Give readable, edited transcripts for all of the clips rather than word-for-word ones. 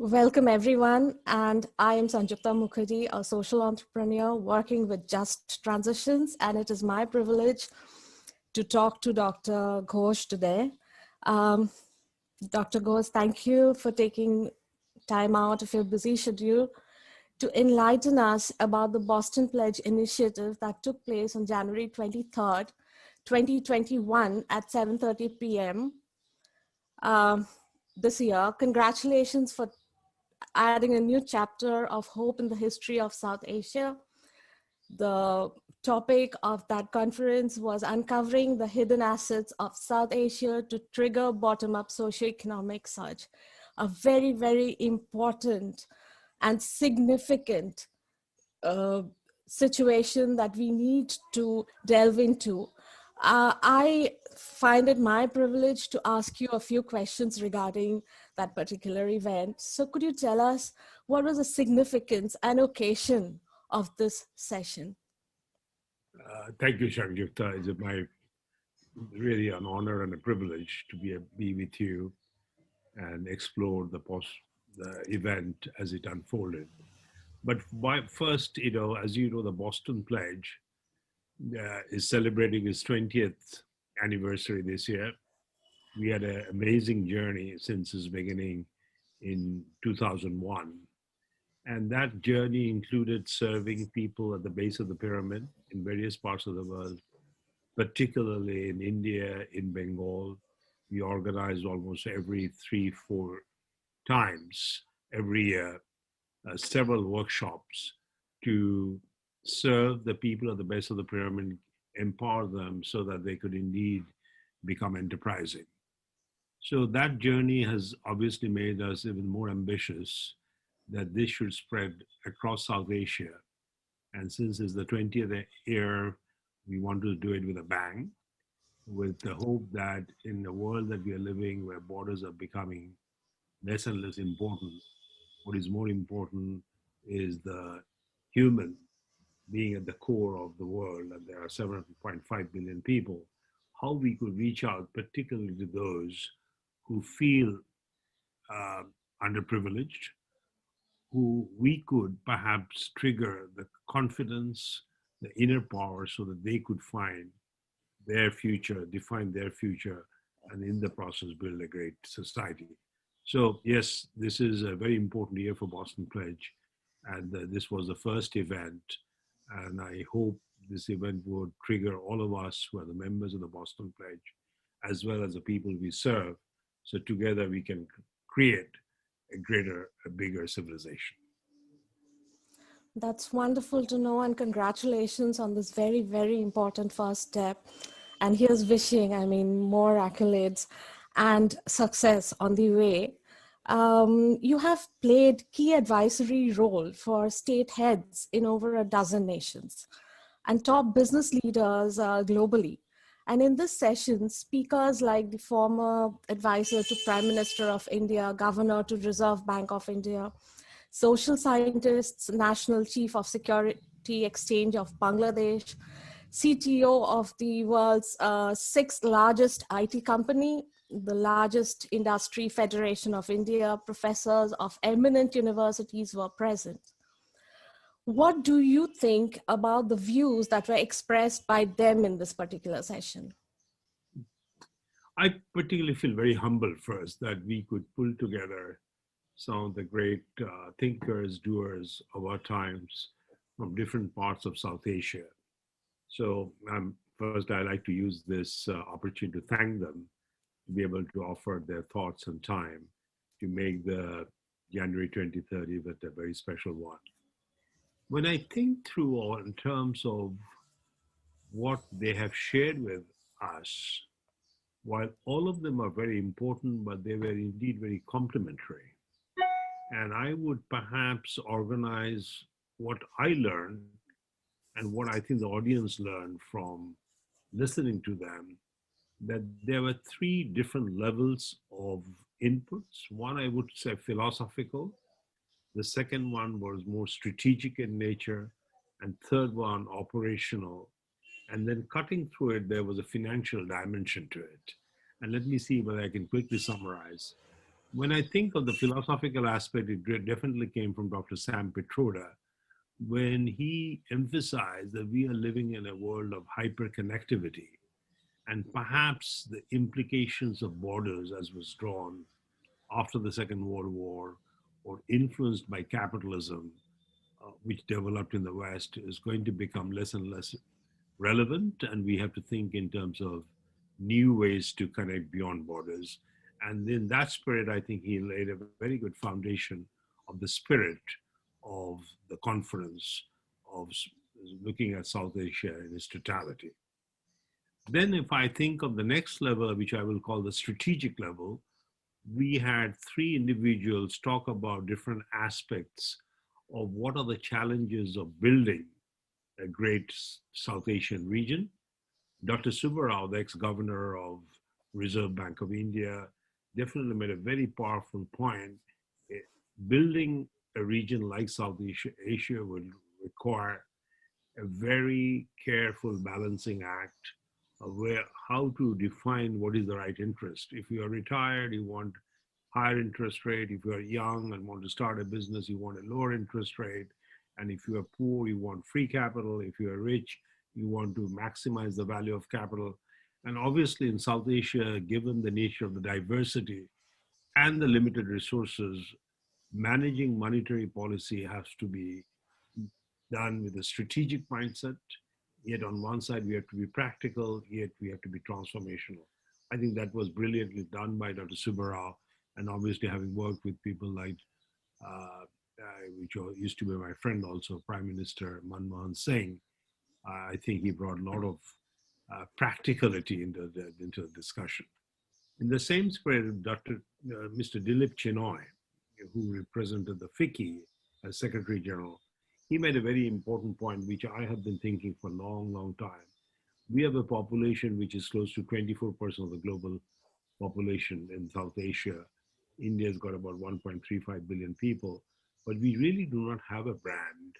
Welcome everyone, and I am Sanjukta Mukherjee, a social entrepreneur working with Just Transitions, and it is my privilege to talk to Dr. Ghosh today. Dr. Ghosh, thank you for taking time out of your busy schedule to enlighten us about the Boston Pledge initiative that took place on January 23rd, 2021 at 7:30 p.m. This year. Congratulations for adding a new chapter of hope in the history of South Asia. The topic of that conference was uncovering the hidden assets of South Asia to trigger bottom-up socio-economic surge. A very, very important and significant situation that we need to delve into. I find it my privilege to ask you a few questions regarding that particular event. So could you tell us what was the significance and occasion of this session? Thank you, Sanjukta. It's really an honor and a privilege to be with you and explore the event as it unfolded. But first, as you know, the Boston Pledge is celebrating its 20th anniversary this year. We had an amazing journey since its beginning in 2001. And that journey included serving people at the base of the pyramid in various parts of the world, particularly in India, in Bengal. We organized almost every 3-4 times every year, several workshops to serve the people at the base of the pyramid, empower them so that they could indeed become enterprising. So that journey has obviously made us even more ambitious that this should spread across South Asia. And since it's the 20th year, we want to do it with a bang, with the hope that in the world that we are living, where borders are becoming less and less important, what is more important is the human being at the core of the world, and there are 7.5 billion people, how we could reach out particularly to those who feel underprivileged, who we could perhaps trigger the confidence, the inner power so that they could find their future, define their future, and in the process build a great society. So yes, this is a very important year for Boston Pledge, and this was the first event, and I hope this event would trigger all of us who are the members of the Boston Pledge, as well as the people we serve, so together we can create a bigger civilization. That's wonderful to know, and congratulations on this very, very important first step. And here's wishing, more accolades and success on the way. You have played key advisory role for state heads in over a dozen nations and top business leaders globally. And in this session, speakers like the former advisor to Prime Minister of India, Governor to Reserve Bank of India, social scientists, National Chief of Security Exchange of Bangladesh, CTO of the world's sixth largest IT company, the largest industry federation of India, professors of eminent universities were present. What do you think about the views that were expressed by them in this particular session? I particularly feel very humbled first that we could pull together some of the great thinkers, doers of our times from different parts of South Asia. So first, I'd like to use this opportunity to thank them to be able to offer their thoughts and time to make the January 2030 event a very special one. When I think through all in terms of what they have shared with us, while all of them are very important, but they were indeed very complementary. And I would perhaps organize what I learned and what I think the audience learned from listening to them, that there were 3 different levels of inputs. One, I would say philosophical. The second one was more strategic in nature. And third one, operational. And then cutting through it, there was a financial dimension to it. And let me see whether I can quickly summarize. When I think of the philosophical aspect, it definitely came from Dr. Sam Petroda when he emphasized that we are living in a world of hyperconnectivity and perhaps the implications of borders as was drawn after the Second World War or influenced by capitalism, which developed in the West, is going to become less and less relevant. And we have to think in terms of new ways to connect beyond borders. And in that spirit, I think he laid a very good foundation of the spirit of the conference of looking at South Asia in its totality. Then, if I think of the next level, which I will call the strategic level, we had three individuals talk about different aspects of what are the challenges of building a great South Asian region. Dr. Subbarao, the ex-governor of Reserve Bank of India, definitely made a very powerful point. Eh, Building a region like South Asia would require a very careful balancing act of where how to define what is the right interest. If you are retired, you want higher interest rate. If you are young and want to start a business, you want a lower interest rate. And if you are poor, you want free capital. If you are rich, you want to maximize the value of capital. And obviously in South Asia, given the nature of the diversity and the limited resources, managing monetary policy has to be done with a strategic mindset. Yet on one side, we have to be practical, yet we have to be transformational. I think that was brilliantly done by Dr. Subbarao. And obviously, having worked with people like, which used to be my friend also, Prime Minister Manmohan Singh, I think he brought a lot of practicality into the discussion. In the same spirit, Mr. Dilip Chinoy, who represented the FICCI as Secretary General, he made a very important point, which I have been thinking for a long, long time. We have a population which is close to 24% of the global population in South Asia. India's got about 1.35 billion people, but we really do not have a brand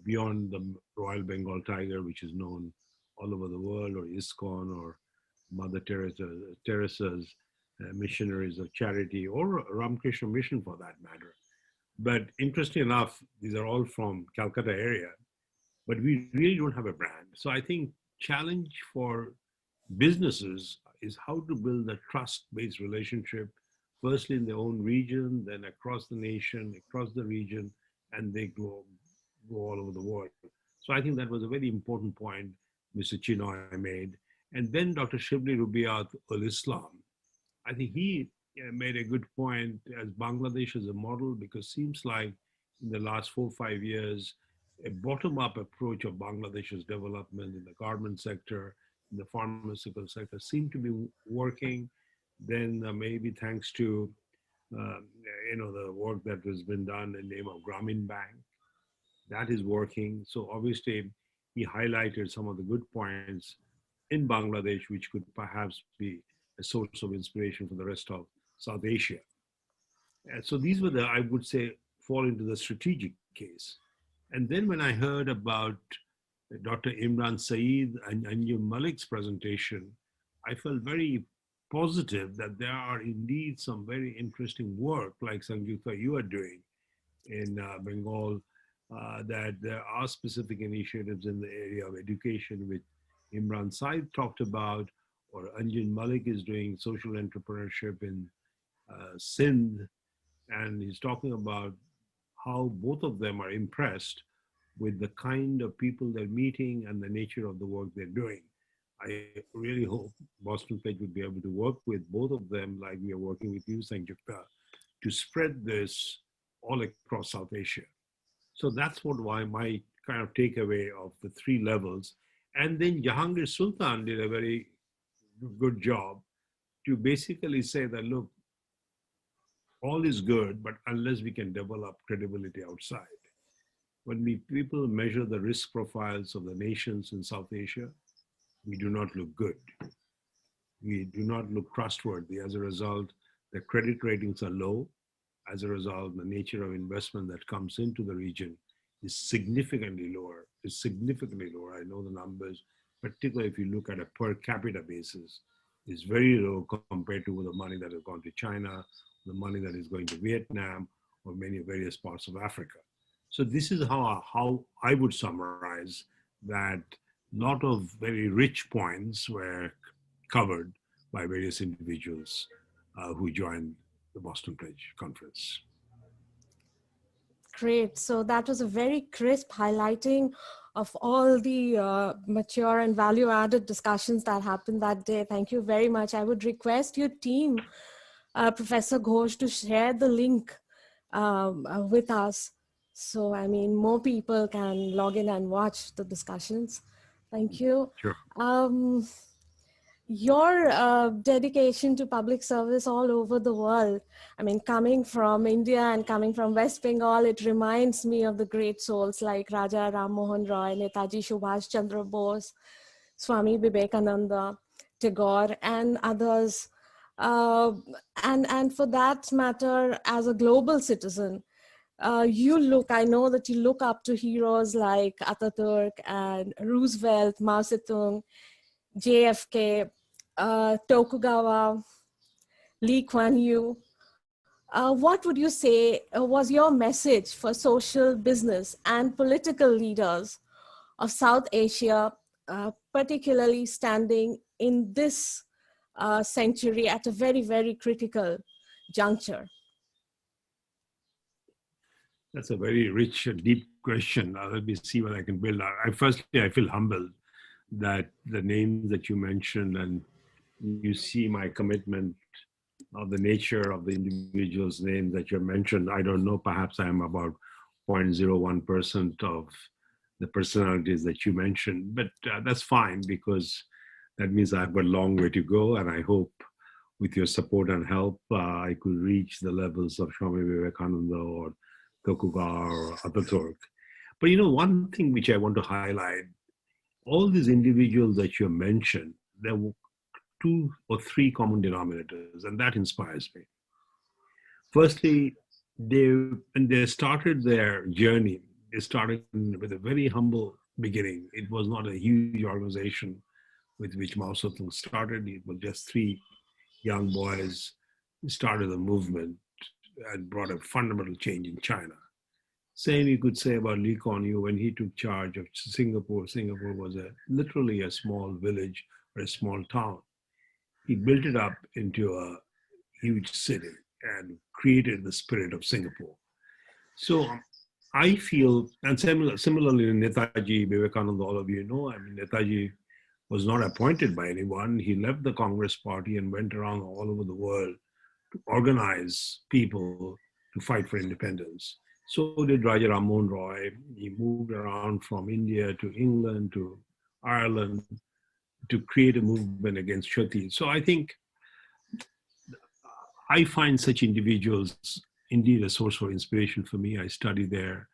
beyond the Royal Bengal tiger, which is known all over the world, or ISKCON, or Mother Teresa's missionaries of charity, or Ramakrishna Mission for that matter. But interesting enough, these are all from Calcutta area, but we really don't have a brand. So I think challenge for businesses is how to build a trust-based relationship, firstly in their own region, then across the nation, across the region, and they go all over the world. So I think that was a very important point Mr. Chinoy made. And then Dr. Shibli Rubiat al Islam, I think he made a good point as Bangladesh as a model, because seems like in the last 4 or 5 years, a bottom-up approach of Bangladesh's development in the garment sector, in the pharmaceutical sector, seemed to be working. Then maybe thanks to uh, the work that has been done in the name of Grameen Bank, that is working. So obviously, he highlighted some of the good points in Bangladesh, which could perhaps be a source of inspiration for the rest of South Asia. And so these were I would say, fall into the strategic case. And then when I heard about Dr. Imran Saeed and Anjum Malik's presentation, I felt very positive that there are indeed some very interesting work, like Sanjukta, you are doing in Bengal, that there are specific initiatives in the area of education, which Imran Said talked about, or Anjum Malik is doing social entrepreneurship in Sindh, and he's talking about how both of them are impressed with the kind of people they're meeting and the nature of the work they're doing. I really hope Boston Page would be able to work with both of them, like we are working with you, Sanjukta, to spread this all across South Asia. So that's why my kind of takeaway of the three levels. And then Jahangir Sultan did a very good job to basically say that, look, all is good, but unless we can develop credibility outside. When people measure the risk profiles of the nations in South Asia, we do not look good. We do not look trustworthy. As a result, the credit ratings are low. As a result, the nature of investment that comes into the region is significantly lower. I know the numbers, particularly if you look at a per capita basis, is very low compared to the money that has gone to China the money that is going to Vietnam or many various parts of Africa. So this is how I would summarize that. Lot of very rich points were covered by various individuals who joined the Boston Pledge Conference. Great. So that was a very crisp highlighting of all the mature and value-added discussions that happened that day. Thank you very much. I would request your team, Professor Ghosh, to share the link with us. So, I mean, more people can log in and watch the discussions. Thank you. Sure. Your dedication to public service all over the world, I mean, coming from India and coming from West Bengal, it reminds me of the great souls like Raja Ram Mohan Roy, Netaji Subhash Chandra Bose, Swami Vivekananda, Tagore, and others. And for that matter, as a global citizen, I know that you look up to heroes like Ataturk and Roosevelt, Mao Zedong, JFK, Tokugawa, Lee Kuan Yew. What would you say was your message for social, business, and political leaders of South Asia, particularly standing in this century at a very, very critical juncture? That's a very rich and deep question. Let me see what I can build. Firstly, I feel humbled that the names that you mentioned, and you see my commitment of the nature of the individual's names that you mentioned. I don't know, perhaps I am about 0.01% of the personalities that you mentioned, but that's fine, because that means I've got a long way to go, and I hope with your support and help, I could reach the levels of Swami Vivekananda or Tokugawa or Ataturk. But one thing which I want to highlight, all these individuals that you mentioned, there were 2 or 3 common denominators, and that inspires me. Firstly, when they started their journey, they started with a very humble beginning. It was not a huge organization with which Mao Zedong started. It was just 3 young boys who started a movement and brought a fundamental change in China. Same you could say about Lee Kuan Yew when he took charge of Singapore. Singapore was literally a small village or a small town. He built it up into a huge city and created the spirit of Singapore. So I feel, and similarly Netaji Vivekananda, all of you know, I mean, Netaji was not appointed by anyone. He left the Congress Party and went around all over the world to organize people to fight for independence. So did Raja Ram Mohan Roy. He moved around from India to England to Ireland to create a movement against Shoti. So I think I find such individuals indeed a source of inspiration for me. I study their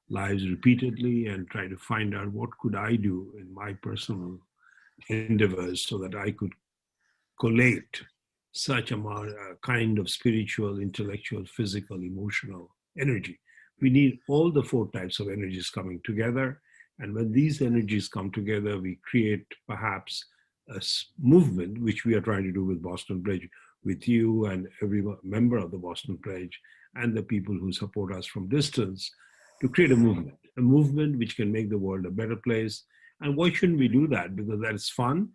lives repeatedly and try to find out what could I do in my personal endeavors so that I could collate such a kind of spiritual, intellectual, physical, emotional energy. We need all the 4 types of energies coming together. And when these energies come together, we create perhaps a movement, which we are trying to do with Boston Pledge, with you and every member of the Boston Pledge and the people who support us from distance, to create a movement which can make the world a better place. And why shouldn't we do that? Because that is fun.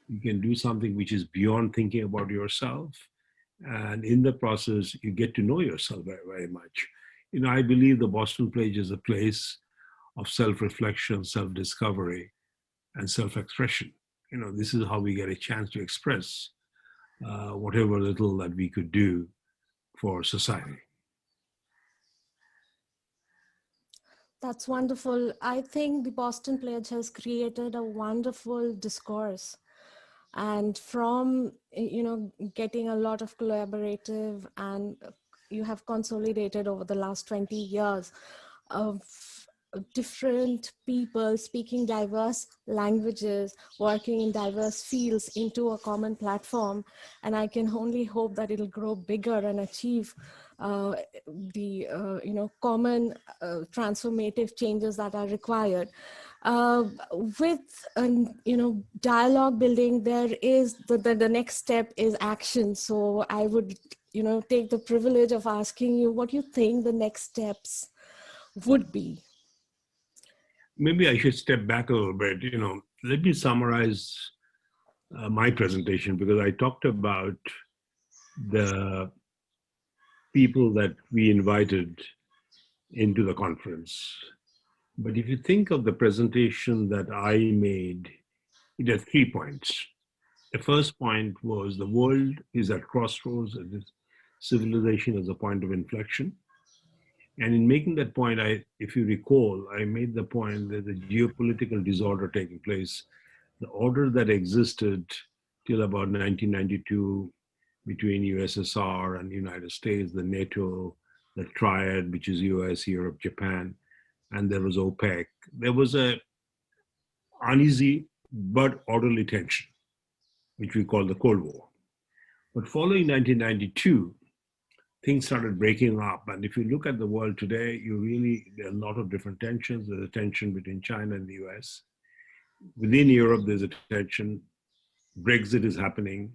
You can do something which is beyond thinking about yourself. And in the process, you get to know yourself very, very much. I believe the Boston Pledge is a place of self-reflection, self-discovery, and self-expression. This is how we get a chance to express whatever little that we could do for society. That's wonderful. I think the Boston Pledge has created a wonderful discourse. And from, getting a lot of collaborative, and you have consolidated over the last 20 years of different people speaking diverse languages, working in diverse fields into a common platform. And I can only hope that it'll grow bigger and achieve the common transformative changes that are required. With dialogue building, there is the next step is action. So I would take the privilege of asking you what you think the next steps would be. Maybe I should step back a little bit. Let me summarize my presentation, because I talked about the people that we invited into the conference. But if you think of the presentation that I made, it had 3 points. The first point was the world is at crossroads, and civilization is a point of inflection. And in making that point, if you recall, I made the point that the geopolitical disorder taking place, the order that existed till about 1992 between USSR and the United States, the NATO, the triad, which is US, Europe, Japan, and there was OPEC. There was a uneasy but orderly tension, which we call the Cold War. But following 1992, things started breaking up. And if you look at the world today, there are a lot of different tensions. There's a tension between China and the US. Within Europe, there's a tension. Brexit is happening.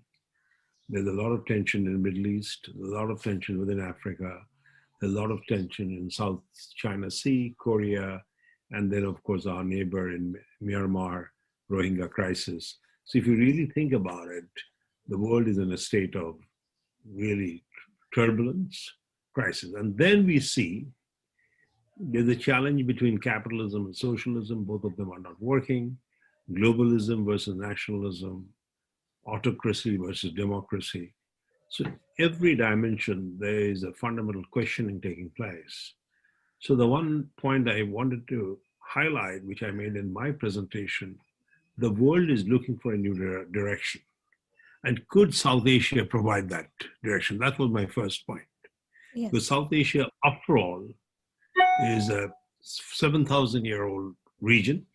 There's a lot of tension in the Middle East, a lot of tension within Africa, a lot of tension in South China Sea, Korea, and then, of course, our neighbor in Myanmar, Rohingya crisis. So if you really think about it, the world is in a state of really turbulence, crisis. And then we see there's a challenge between capitalism and socialism. Both of them are not working. Globalism versus nationalism, autocracy versus democracy. So every dimension, there is a fundamental questioning taking place. So the one point I wanted to highlight, which I made in my presentation, the world is looking for a new direction. And could South Asia provide that direction? That was my first point. Yes. Because South Asia, after all, is a 7,000-year-old region,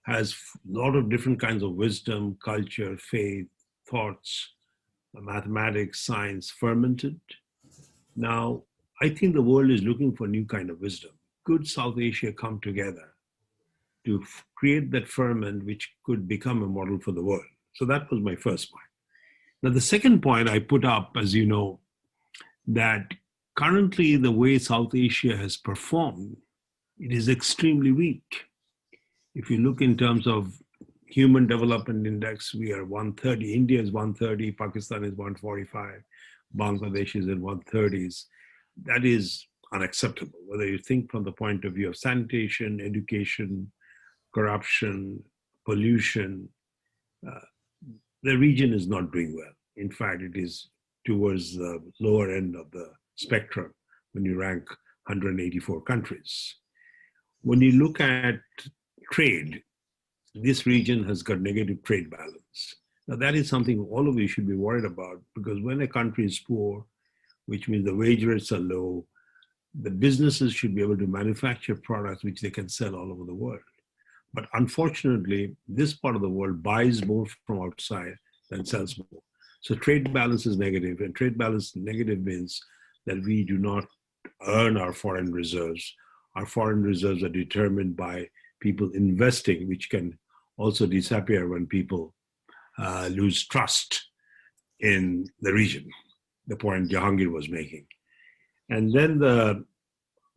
has a lot of different kinds of wisdom, culture, faith, thoughts, mathematics, science fermented. Now, I think the world is looking for a new kind of wisdom. Could South Asia come together to create that ferment which could become a model for the world? So that was my first point. Now, the second point I put up, as you know, that currently the way South Asia has performed, it is extremely weak. If you look in terms of Human Development Index, we are 130. India is 130, Pakistan is 145, Bangladesh is in 130s. That is unacceptable, whether you think from the point of view of sanitation, education, corruption, pollution. The region is not doing well. In fact, it is towards the lower end of the spectrum when you rank 184 countries. When you look at trade, this region has got negative trade balance. Now that is something all of you should be worried about, because when a country is poor, which means the wage rates are low, the businesses should be able to manufacture products which they can sell all over the world. But unfortunately, this part of the world buys more from outside than sells more. So trade balance is negative, and trade balance negative means that we do not earn our foreign reserves. Our foreign reserves are determined by people investing, which can also disappear when people lose trust in the region, the point Jahangir was making. And then the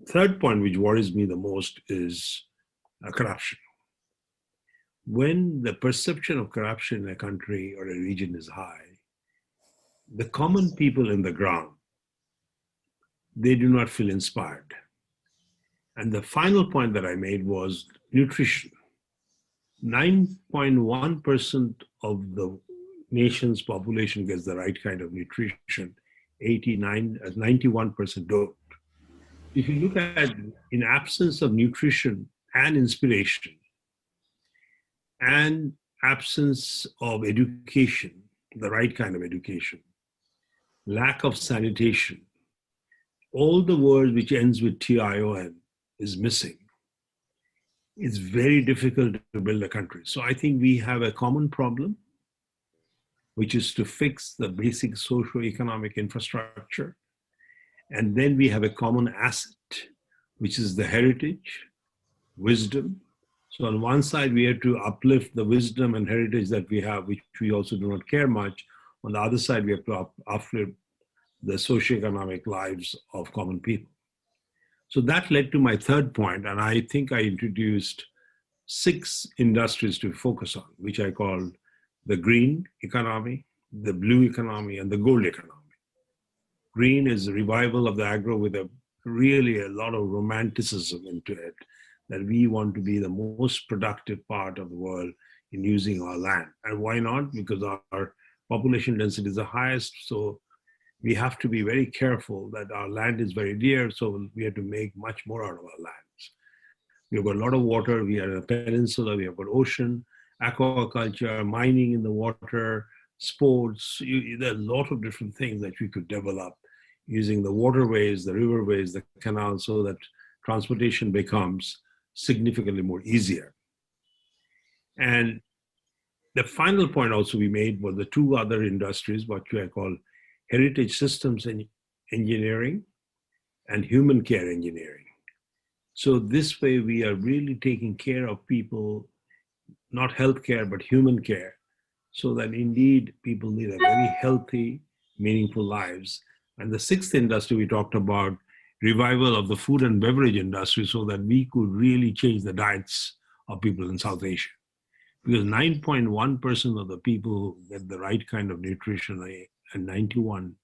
third point, which worries me the most, is corruption. When the perception of corruption in a country or a region is high, the common people in the ground, they do not feel inspired. And the final point that I made was nutrition. 9.1% of the nation's population gets the right kind of nutrition. 91% don't. If you look at, in absence of nutrition and inspiration, and absence of education, the right kind of education, lack of sanitation, all the words which ends with TION is missing. It's very difficult to build a country. So I think we have a common problem, which is to fix the basic socio-economic infrastructure. And then we have a common asset, which is the heritage, wisdom. So on one side, we have to uplift the wisdom and heritage that we have, which we also do not care much. On the other side, we have to uplift the socio-economic lives of common people. So that led to my third point, and I think I introduced 6 industries to focus on, which I called the green economy, the blue economy, and the gold economy. Green is a revival of the agro with really a lot of romanticism into it, that we want to be the most productive part of the world in using our land. And why not? Because our population density is the highest, so we have to be very careful that our land is very dear, so we have to make much more out of our lands. We've got a lot of water, we are a peninsula, we have got ocean, aquaculture, mining in the water, sports. There are a lot of different things that we could develop using the waterways, the riverways, the canals, so that transportation becomes significantly more easier. And the final point also we made was the 2 other industries, what I call heritage systems engineering and human care engineering. So this way we are really taking care of people, not healthcare, but human care, so that indeed people lead a very healthy, meaningful lives. And the 6th industry we talked about, revival of the food and beverage industry, so that we could really change the diets of people in South Asia. Because 9.1% of the people get the right kind of nutrition and 91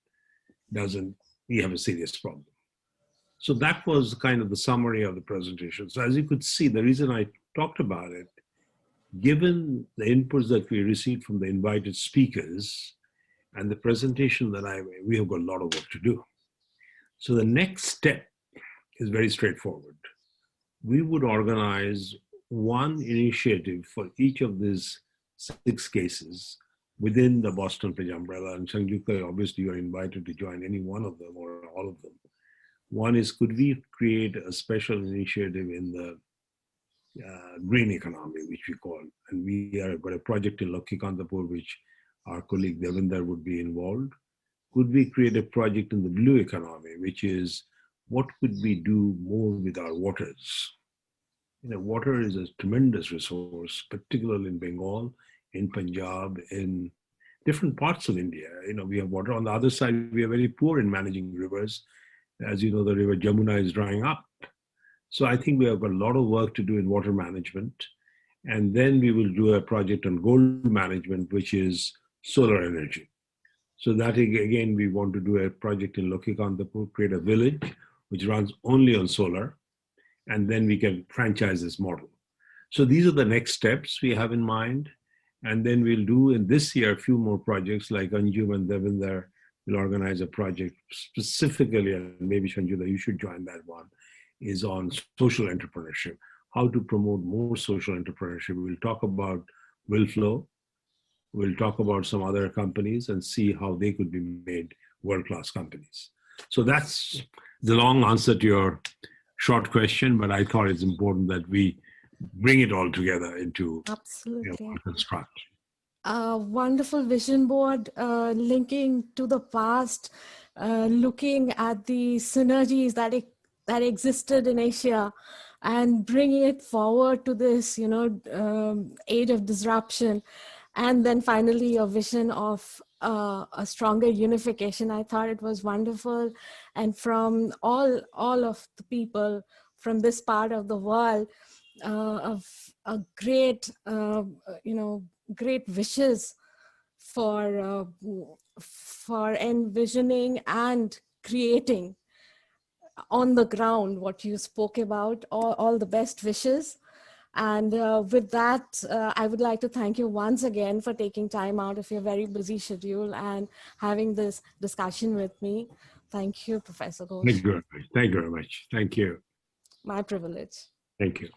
doesn't, we have a serious problem. So that was kind of the summary of the presentation. So as you could see, the reason I talked about it, given the inputs that we received from the invited speakers and the presentation that I made, we have got a lot of work to do. So the next step is very straightforward. We would organize one initiative for each of these 6 cases within the Boston Bridge umbrella. And Sangyukta, obviously you are invited to join any one of them or all of them. One is, could we create a special initiative in the green economy, which we call, and we have got a project in Lakkikantapur, which our colleague Devinder would be involved. Could we create a project in the blue economy, which is, what could we do more with our waters? Water is a tremendous resource, particularly in Bengal, in Punjab, in different parts of India. We have water. On the other side, we are very poor in managing rivers. As you know, the river Jamuna is drying up. So I think we have got a lot of work to do in water management. And then we will do a project on gold management, which is solar energy. So that again, we want to do a project in Lakkikantapur, create a village which runs only on solar, and then we can franchise this model. So these are the next steps we have in mind. And then we'll do in this year a few more projects, like Anjum and Devinder will organize a project specifically, and maybe Sanjuda, you should join that one, is on social entrepreneurship, how to promote more social entrepreneurship. We'll talk about Willflow, we'll talk about some other companies and see how they could be made world-class companies. So that's the long answer to your short question, but I thought it's important that we bring it all together into one construct. Wonderful vision board, linking to the past, looking at the synergies that existed in Asia, and bringing it forward to this, age of disruption, and then finally a vision of a stronger unification. I thought it was wonderful, and from all of the people from this part of the world, of a great, great wishes for envisioning and creating on the ground what you spoke about. All the best wishes. And with that, I would like to thank you once again for taking time out of your very busy schedule and having this discussion with me. Thank you, Professor Ghosh. Thank you very much. Thank you very much. Thank you. My privilege. Thank you.